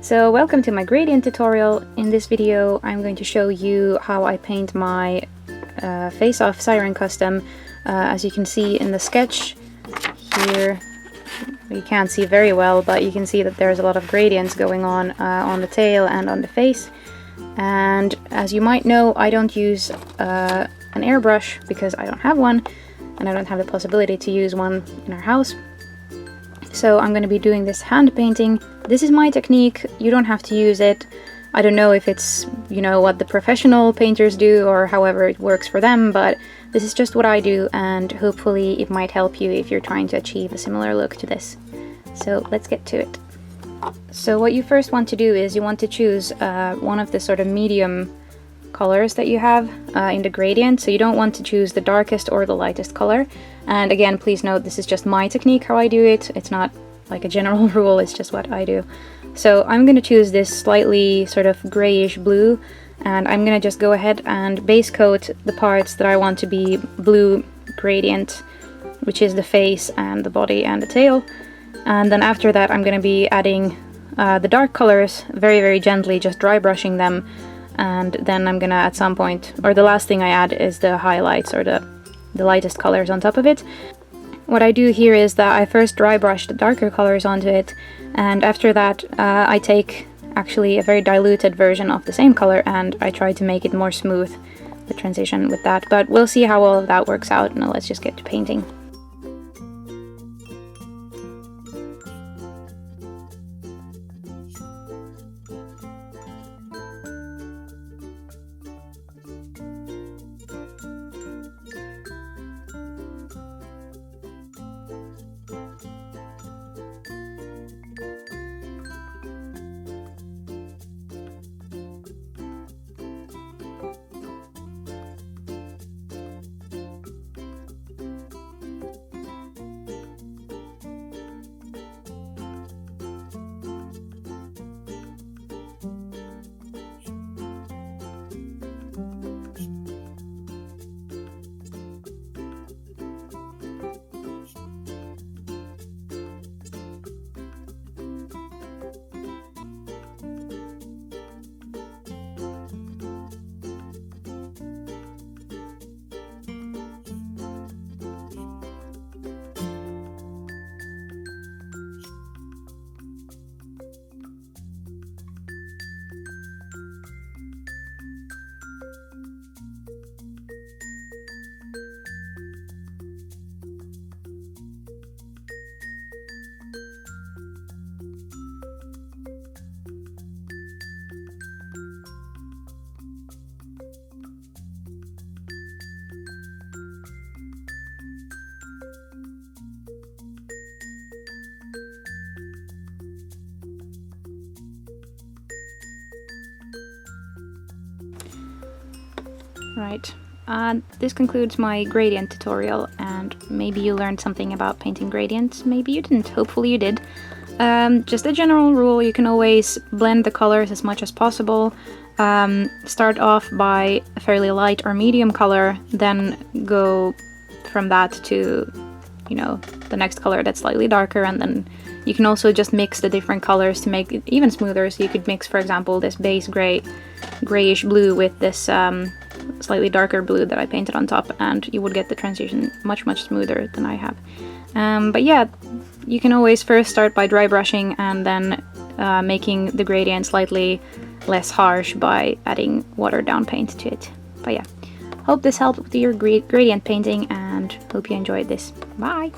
So welcome to my gradient tutorial. In this video I'm going to show you how I paint my face-off siren custom. As you can see in the sketch here, you can't see very well, but you can see that there's a lot of gradients going on the tail and on the face. And as you might know, I don't use an airbrush because I don't have one, and I don't have the possibility to use one in our house. So I'm going to be doing this hand painting. This is my technique, you don't have to use it. I don't know if it's, what the professional painters do or however it works for them, but this is just what I do, and hopefully it might help you if you're trying to achieve a similar look to this. So let's get to it. So what you first want to do is you want to choose one of the sort of medium colors that you have in the gradient. So you don't want to choose the darkest or the lightest color. And again, please note, this is just my technique, how I do it. It's not like a general rule, it's just what I do. So I'm going to choose this slightly sort of grayish blue, and I'm going to just go ahead and base coat the parts that I want to be blue gradient, which is the face and the body and the tail. And then after that I'm going to be adding the dark colors very, very gently, just dry brushing them. And then I'm gonna at some point, or the last thing I add is the highlights or the lightest colors on top of it. What I do here is that I first dry brush the darker colors onto it, and after that I take actually a very diluted version of the same color and I try to make it more smooth, the transition with that. But we'll see how all of that works out. Now let's just get to painting. Right, this concludes my gradient tutorial, and maybe you learned something about painting gradients, maybe you didn't, hopefully you did. Just a general rule, you can always blend the colors as much as possible. Start off by a fairly light or medium color, then go from that to, the next color that's slightly darker, and then you can also just mix the different colors to make it even smoother. So you could mix, for example, this base grayish blue with this slightly darker blue that I painted on top, and you would get the transition much smoother than I have. But yeah, you can always first start by dry brushing and then making the gradient slightly less harsh by adding watered down paint to it. But yeah, hope this helped with your gradient painting and hope you enjoyed this. Bye!